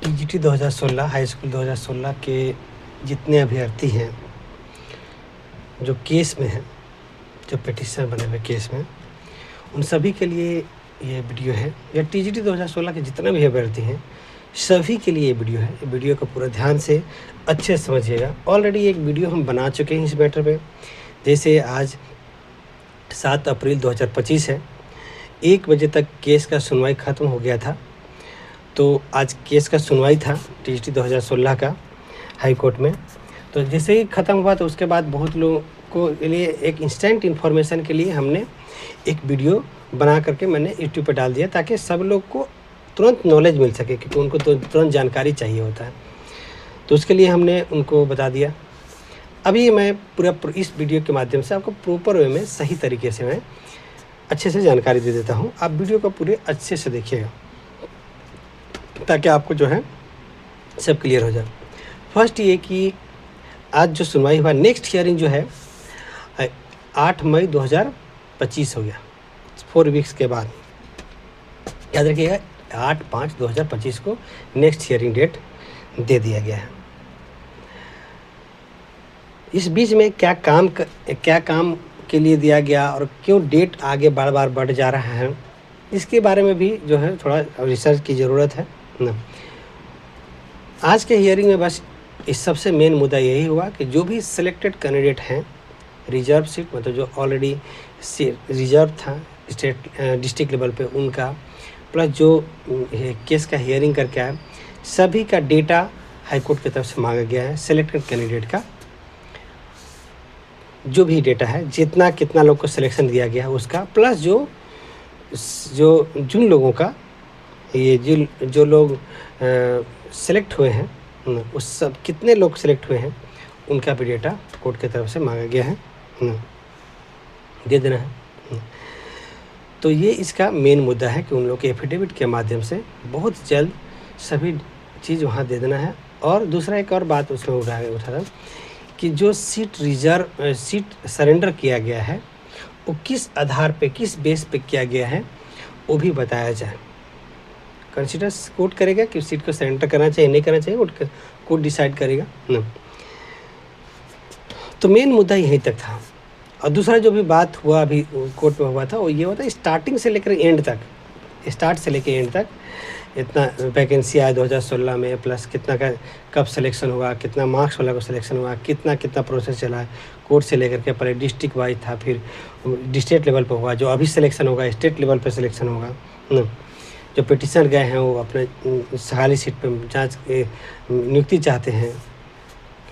TGT 2016 high school 2016 के जितने अभ्यर्थी हैं जो केस में हैं, जो पिटिशन बने हुए केस में, उन सभी के लिए ये वीडियो है। या टीजीटी 2016 के जितने भी अभ्यर्थी हैं सभी के लिए ये वीडियो है। ये वीडियो को पूरा ध्यान से अच्छे से समझिएगा। ऑलरेडी एक वीडियो हम बना चुके हैं इस मैटर पे। जैसे आज 7 अप्रैल 2025 है, 1 बजे तक केस का सुनवाई ख़त्म हो गया था। तो आज केस का सुनवाई था टीजीटी 2016 का हाई कोर्ट में। तो जैसे ही ख़त्म हुआ तो उसके बाद बहुत लोगों को लिए एक इंस्टेंट इन्फॉर्मेशन के लिए हमने एक वीडियो बना करके मैंने यूट्यूब पर डाल दिया, ताकि सब लोग को तुरंत नॉलेज मिल सके, क्योंकि उनको तो तुरंत जानकारी चाहिए होता है। तो उसके लिए हमने उनको बता दिया। अभी मैं पूरा इस वीडियो के माध्यम से आपको प्रॉपर वे में सही तरीके से मैं अच्छे से जानकारी दे देता हूँ। आप वीडियो को पूरे अच्छे से देखिएगा ताकि आपको जो है सब क्लियर हो जाए। फर्स्ट ये कि आज जो सुनवाई हुआ, नेक्स्ट हियरिंग जो है 8 मई 2025 हो गया, 4 वीक्स के बाद। याद रखिएगा 8/5/2025 को नेक्स्ट हियरिंग डेट दे दिया गया है। इस बीच में क्या काम के लिए दिया गया और क्यों डेट आगे बार बार बढ़ जा रहा है, इसके बारे में भी जो है थोड़ा रिसर्च की ज़रूरत है ना। आज के हियरिंग में बस इस सबसे मेन मुद्दा यही हुआ कि जो भी सिलेक्टेड कैंडिडेट हैं, रिजर्व सीट मतलब जो ऑलरेडी रिजर्व था स्टेट डिस्ट्रिक्ट लेवल पे उनका, प्लस जो केस का हियरिंग करके आए, सभी का डेटा हाई कोर्ट की तरफ से मांगा गया है। सिलेक्टेड कैंडिडेट का जो भी डेटा है, कितना लोग को सिलेक्शन दिया गया है उसका, प्लस जिन लोगों का ये जो लोग सेलेक्ट हुए हैं, उस सब कितने लोग सेलेक्ट हुए हैं उनका भी डेटा कोर्ट की तरफ से मांगा गया है, दे देना है। तो ये इसका मेन मुद्दा है कि उन लोग के एफिडेविट के माध्यम से बहुत जल्द सभी चीज़ वहाँ दे देना है। और दूसरा एक और बात उसमें उठा था कि जो सीट सरेंडर किया गया है वो किस आधार पे, किस बेस पे किया गया है वो भी बताया जाए। कंसिडर कोर्ट करेगा कि सीट को सरेंडर करना चाहिए नहीं करना चाहिए, कोर्ट डिसाइड करेगा ना। तो मेन मुद्दा यहीं तक था। और दूसरा जो भी बात हुआ अभी कोर्ट में हुआ था वो ये हुआ था स्टार्टिंग से लेकर एंड तक, स्टार्ट से लेकर एंड तक इतना वैकेंसी आया 2016 में, प्लस कितना का कब सिलेक्शन हुआ, कितना मार्क्स वाला को सिलेक्शन हुआ, कितना प्रोसेस चला है कोर्ट से लेकर के। पहले डिस्ट्रिक्ट वाइज था, फिर डिस्ट्रिक्ट लेवल पर हुआ, जो अभी सिलेक्शन होगा स्टेट लेवल पर सिलेक्शन होगा ना। जो पिटिशन गए हैं वो अपने खाली सीट पर नियुक्ति चाहते हैं,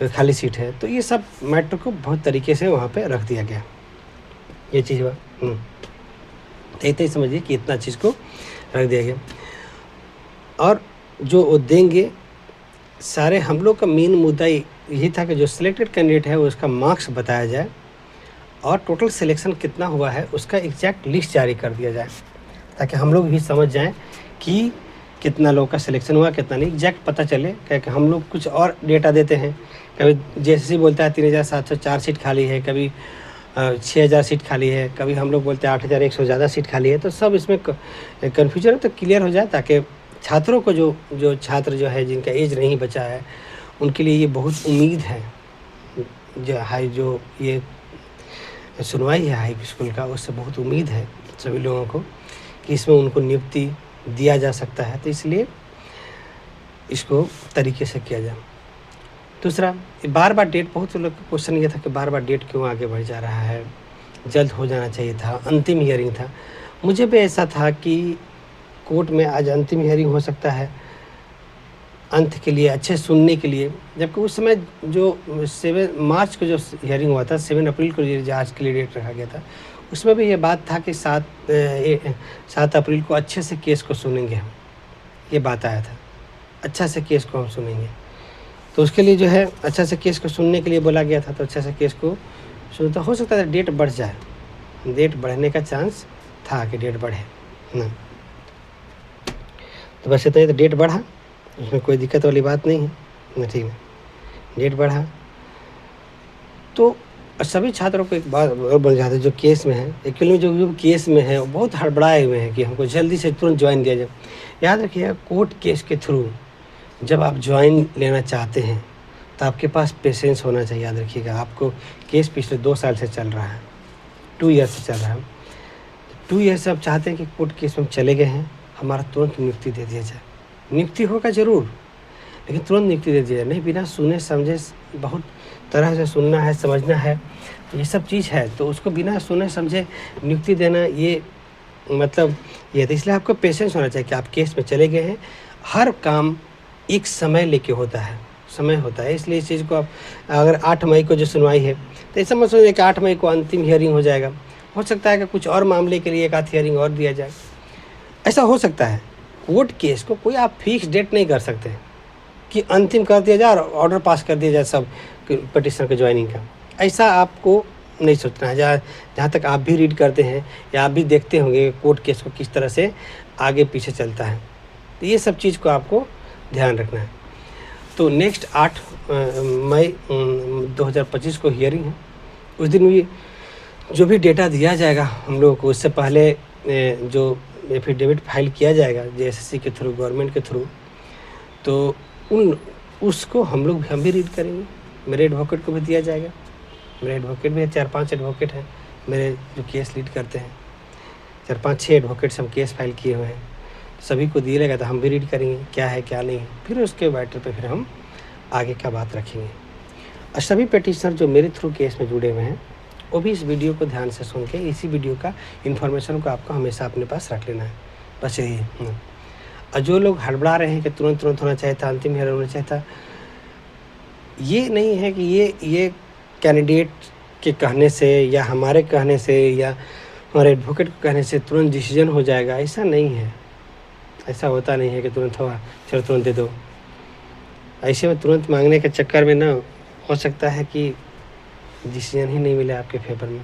खाली सीट है, तो ये सब मैटर को बहुत तरीके से वहाँ पे रख दिया गया। ये चीज़ हुआ, तो इतना ही समझिए कि इतना चीज़ को रख दिया गया। और जो वो देंगे सारे, हम लोग का मेन मुद्दा यही था कि जो सिलेक्टेड कैंडिडेट है उसका मार्क्स बताया जाए और टोटल सिलेक्शन कितना हुआ है उसका एग्जैक्ट लिस्ट जारी कर दिया जाए, ताकि हम लोग भी समझ जाएं कि कितना लोग का सिलेक्शन हुआ कितना नहीं, एग्जैक्ट पता चले। क्योंकि हम लोग कुछ और डेटा देते हैं, कभी जैसे बोलता है 3704 सीट खाली है, कभी 6000 सीट खाली है, कभी हम लोग बोलते हैं 8100 ज़्यादा सीट खाली है। तो सब इसमें कन्फ्यूजन है, तो क्लियर हो जाए, ताकि छात्रों को जो छात्र जो है जिनका एज नहीं बचा है उनके लिए ये बहुत उम्मीद है। जो ये सुनवाई है हाई स्कूल का, उससे बहुत उम्मीद है सभी लोगों को कि इसमें उनको नियुक्ति दिया जा सकता है। तो इसलिए इसको तरीके से किया जाए। दूसरा, बार बार डेट, बहुत लोग का क्वेश्चन ये था कि बार बार डेट क्यों आगे बढ़ जा रहा है, जल्द हो जाना चाहिए था, अंतिम हियरिंग था। मुझे भी ऐसा था कि कोर्ट में आज अंतिम हियरिंग हो सकता है अंत के लिए, अच्छे सुनने के लिए, जबकि उस समय जो 7 मार्च को जो हियरिंग हुआ था, 7 अप्रैल को जो आज के लिए डेट रखा गया था, उसमें भी ये बात था कि 7 अप्रैल को अच्छे से केस को सुनेंगे हम, ये बात आया था, अच्छा से केस को हम सुनेंगे। तो उसके लिए जो है अच्छा से केस को सुनने के लिए बोला गया था, तो अच्छा से केस को सुनता, हो सकता है डेट बढ़ जाए, डेट बढ़ने का चांस था कि डेट बढ़े ना। तो वैसे तो ये तो डेट बढ़ा, उसमें कोई दिक्कत वाली बात नहीं है ना, ठीक है, डेट बढ़ा। तो सभी छात्रों को एक बात और बन जाता है जो केस में है, एक्चुअली जो केस में है वो बहुत हड़बड़ाए हुए हैं कि हमको जल्दी से तुरंत ज्वाइन दिया जाए। याद रखिएगा कोर्ट केस के थ्रू जब आप ज्वाइन लेना चाहते हैं तो आपके पास पेशेंस होना चाहिए। याद रखिएगा, आपको केस पिछले 2 साल से चल रहा है, 2 ईयर से चल रहा है। 2 ईयर से आप चाहते हैं कि कोर्ट केस में हम चले गए हैं, हमारा तुरंत नियुक्ति दे दिया जाए। नियुक्ति होगा ज़रूर, लेकिन तुरंत नियुक्ति दे दिया जाए, नहीं बिना सुने समझे। बहुत तरह से सुनना है, समझना है, ये सब चीज़ है, तो उसको बिना सुने समझे नियुक्ति देना, ये मतलब ये तो इसलिए आपको पेशेंस होना चाहिए कि आप केस में चले गए हैं। हर काम एक समय लेके होता है, समय होता है, इसलिए इस चीज़ को आप अगर 8 मई को जो सुनवाई है तो ऐसा मत सोचिए कि 8 मई को अंतिम हियरिंग हो जाएगा। हो सकता है कि कुछ और मामले के लिए एक आध हियरिंग और दिया जाए, ऐसा हो सकता है। कोर्ट केस को कोई आप फिक्स डेट नहीं कर सकते कि अंतिम कर दिया जाए और ऑर्डर पास कर दिया जाए सब पटिशनर के ज्वाइनिंग का। ऐसा आपको नहीं सोचना है। जहाँ तक आप भी रीड करते हैं या आप भी देखते होंगे कोर्ट केस को किस तरह से आगे पीछे चलता है, तो ये सब चीज़ को आपको ध्यान रखना है। तो नेक्स्ट 8 मई 2025 को हियरिंग है। उस दिन भी जो भी डेटा दिया जाएगा हम लोगों को, उससे पहले जो एफिडेविट फाइल किया जाएगा जेएसएससी के थ्रू, गवर्नमेंट के थ्रू, तो उसको हम भी रीड करेंगे। मेरे एडवोकेट को भी दिया जाएगा। मेरे एडवोकेट भी है, 4-5 एडवोकेट हैं मेरे जो केस लीड करते हैं। 4-5-6 एडवोकेट्स हम केस फाइल किए हुए हैं, सभी को दिया जाएगा, तो हम भी रीड करेंगे क्या है क्या नहीं। फिर उसके मैटर पे फिर हम आगे का बात रखेंगे। और सभी पिटिशनर जो मेरे थ्रू केस में जुड़े हुए हैं, वो भी इस वीडियो को ध्यान से सुन के इसी वीडियो का इन्फॉर्मेशन को आपको हमेशा अपने पास रख लेना है, बस यही है। और जो लोग हड़बड़ा रहे हैं कि तुरंत होना चाहिए था, अंतिम हियरिंग होना चाहिए था, ये नहीं है कि ये कैंडिडेट के कहने से या हमारे कहने से या हमारे एडवोकेट के कहने से तुरंत डिसीजन हो जाएगा, ऐसा नहीं है। ऐसा होता नहीं है कि तुरंत हुआ चलो तुरंत दे दो। ऐसे में तुरंत मांगने के चक्कर में ना हो सकता है कि डिसीजन ही नहीं मिले आपके फेवर में।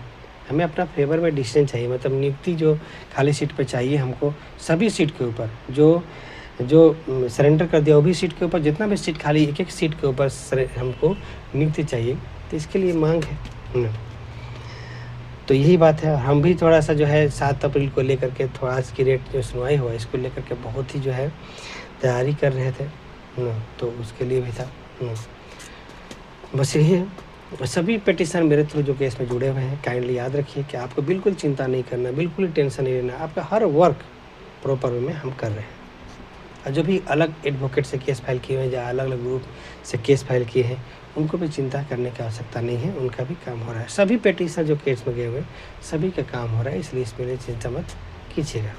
हमें अपना फेवर में डिसीजन चाहिए, मतलब नियुक्ति जो खाली सीट पे चाहिए हमको, सभी सीट के ऊपर जो सरेंडर कर दिया वो भी सीट के ऊपर, जितना भी सीट खाली एक सीट के ऊपर हमको नियुक्ति चाहिए, तो इसके लिए मांग है। तो यही बात है। हम भी थोड़ा सा जो है 7 अप्रैल को लेकर के थोड़ा इसकी रेट जो सुनवाई हुआ इसको लेकर के बहुत ही जो है तैयारी कर रहे थे ना, तो उसके लिए भी था ना। बस यही है। सभी पिटिशन मेरे थ्रू जो केस में जुड़े हुए हैं, काइंडली याद रखिए कि आपको बिल्कुल चिंता नहीं करना, बिल्कुल ही टेंशन नहीं लेना। आपका हर वर्क प्रॉपर वे में हम कर रहे हैं। और जो भी अलग एडवोकेट से केस फाइल किए हुए हैं या अलग अलग ग्रुप से केस फाइल किए हैं, उनको भी चिंता करने की आवश्यकता नहीं है, उनका भी काम हो रहा है। सभी पिटिशन जो केस में गए हुए सभी का काम हो रहा है, इसलिए इसमें लिए चिंता मत कीजिएगा।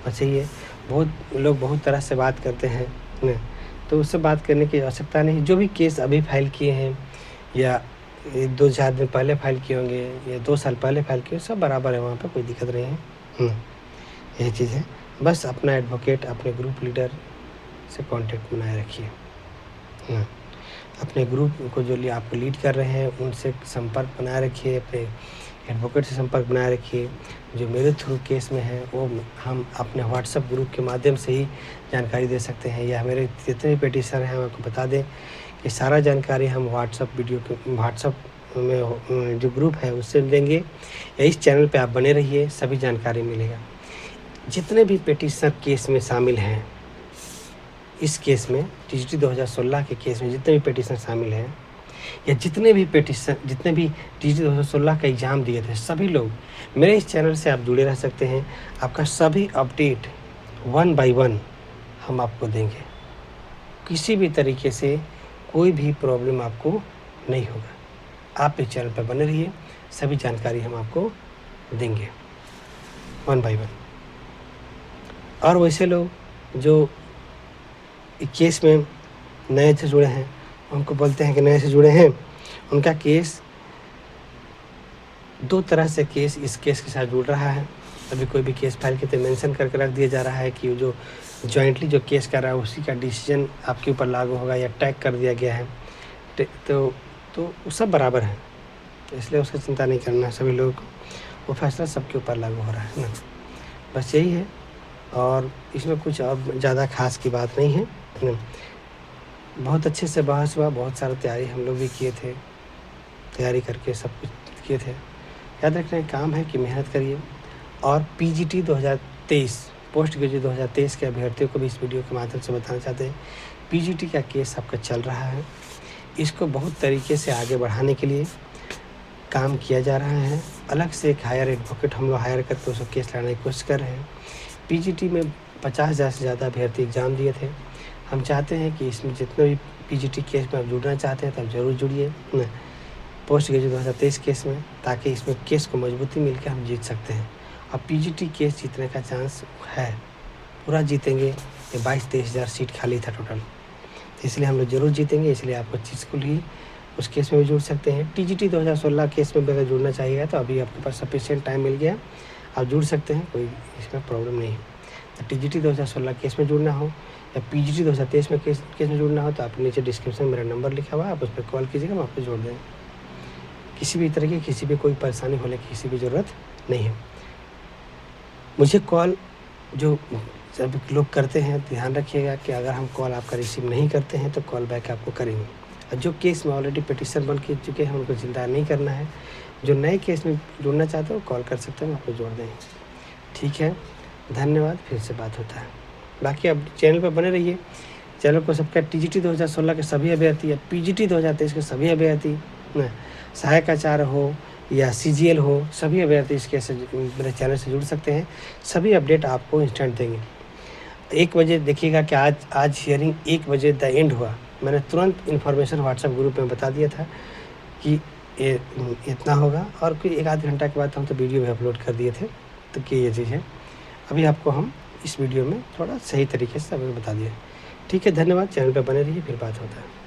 बस यही है। बहुत लोग बहुत तरह से बात करते हैं ना, तो उससे बात करने की आवश्यकता नहीं। जो भी केस अभी फाइल किए हैं या 2-4 दिन पहले फाइल किए होंगे या 2 साल पहले फाइल किए, सब बराबर है, वहाँ पर कोई दिक्कत नहीं है। यही चीज़ है। बस अपना एडवोकेट, अपने ग्रुप लीडर से कांटेक्ट बनाए रखिए। अपने ग्रुप को जो आपको लीड कर रहे हैं उनसे संपर्क बनाए रखिए, अपने एडवोकेट से संपर्क बनाए रखिए। जो मेरे थ्रू केस में है वो हम अपने व्हाट्सएप ग्रुप के माध्यम से ही जानकारी दे सकते हैं, या मेरे जितने भी पिटिशनर हैं हम आपको बता दें कि सारा जानकारी हम व्हाट्सएप में जो ग्रुप है उससे देंगे, या इस चैनल पे आप बने रहिए, सभी जानकारी मिलेगा। जितने भी पिटिशनर केस में शामिल हैं, इस केस में टीजीटी 2016 के केस में जितने भी पिटिशनर शामिल हैं, या जितने भी टीजीटी 2016 का एग्ज़ाम दिए थे, सभी लोग मेरे इस चैनल से आप जुड़े रह सकते हैं। आपका सभी अपडेट 1 बाय 1 हम आपको देंगे। किसी भी तरीके से कोई भी प्रॉब्लम आपको नहीं होगा। आप इस चैनल पर बने रहिए, सभी जानकारी हम आपको देंगे 1 बाय 1। और वैसे लोग जो केस में नए से जुड़े हैं, उनको बोलते हैं कि नए से जुड़े हैं, उनका केस 2 तरह से इस केस के साथ जुड़ रहा है। अभी कोई भी केस फाइल के तो मेंशन करके रख दिया जा रहा है कि जो जॉइंटली जो केस कर रहा है उसी का डिसीजन आपके ऊपर लागू होगा, या टैग कर दिया गया है, तो वो सब बराबर है, इसलिए उसकी चिंता नहीं करना है सभी लोगों को। वो फैसला सबके ऊपर लागू हो रहा है ना, बस यही है। और इसमें कुछ अब ज़्यादा खास की बात नहीं है ना। बहुत अच्छे से बहस हुआ, बहुत सारा तैयारी हम लोग भी किए थे, तैयारी करके सब कुछ किए थे। याद रखने का काम है कि मेहनत करिए। और पीजीटी 2023 पोस्ट ग्रेजुएट 2023 के अभ्यर्थियों को भी इस वीडियो के माध्यम से बताना चाहते हैं, पीजीटी का केस आपका चल रहा है, इसको बहुत तरीके से आगे बढ़ाने के लिए काम किया जा रहा है। अलग से एक हायर एडवोकेट हम लोग हायर करके उसको केस लड़ने की कोशिश कर रहे हैं। पीजीटी में 50,000 से ज़्यादा अभ्यर्थी एग्ज़ाम दिए थे। हम चाहते हैं कि इसमें जितने भी पीजीटी केस में आप जुड़ना चाहते हैं तो आप ज़रूर जुड़िए पोस्ट ग्रेजुएट 2023 केस में, ताकि इसमें केस को मजबूती मिलकर हम जीत सकते हैं। और पीजीटी केस जीतने का चांस है, पूरा जीतेंगे। ये 22-23 हज़ार सीट खाली था टोटल, तो इसलिए हम लोग ज़रूर जीतेंगे। इसलिए आप 25 को ही उस केस में भी जुड़ सकते हैं। टीजीटी 2016 केस में भी अगर जुड़ना चाहिए तो अभी आपके पास सफिशिएंट टाइम मिल गया, आप जुड़ सकते हैं, कोई इसमें प्रॉब्लम नहीं है। तो टीजीटी 2016 केस में जुड़ना हो या पीजीटी 2023 में केस में जुड़ना हो तो आप नीचे डिस्क्रिप्शन में मेरा नंबर लिखा हुआ है, आप उस पर कॉल कीजिएगा, हम आपको जोड़ देंगे। किसी भी तरह की किसी भी कोई परेशानी होने की किसी भी ज़रूरत नहीं है। मुझे कॉल जो सब लोग करते हैं, ध्यान रखिएगा कि अगर हम कॉल आपका रिसीव नहीं करते हैं तो कॉल बैक आपको करेंगे। और जो केस में ऑलरेडी पिटिशन बन के चुके हैं उनको चिंता नहीं करना है। जो नए केस में जुड़ना चाहते हो कॉल कर सकते हैं, हम आपको जोड़ देंगे। ठीक है, धन्यवाद, फिर से बात होता है। बाकी आप चैनल पर बने रहिए, चैनल को सब्सक्राइब। टीजीटी 2016 के सभी अभ्यर्थी या पीजीटी 2023 के सभी अभ्यर्थी, सहायक आचार्य हो या सीजीएल हो, सभी अभ्यर्थी इसके से मेरे चैनल से जुड़ सकते हैं। सभी अपडेट आपको इंस्टेंट देंगे। 1 बजे देखिएगा कि आज हियरिंग 1 बजे द एंड हुआ। मैंने तुरंत इन्फॉर्मेशन व्हाट्सएप ग्रुप में बता दिया था कि ये इतना होगा, और कोई 1 आध घंटा के बाद हम तो वीडियो भी अपलोड कर दिए थे। तो कि ये चीज़ है, अभी आपको हम इस वीडियो में थोड़ा सही तरीके से सब बता दिए। ठीक है, धन्यवाद, चैनल पर बने रहिए, फिर बात होता है।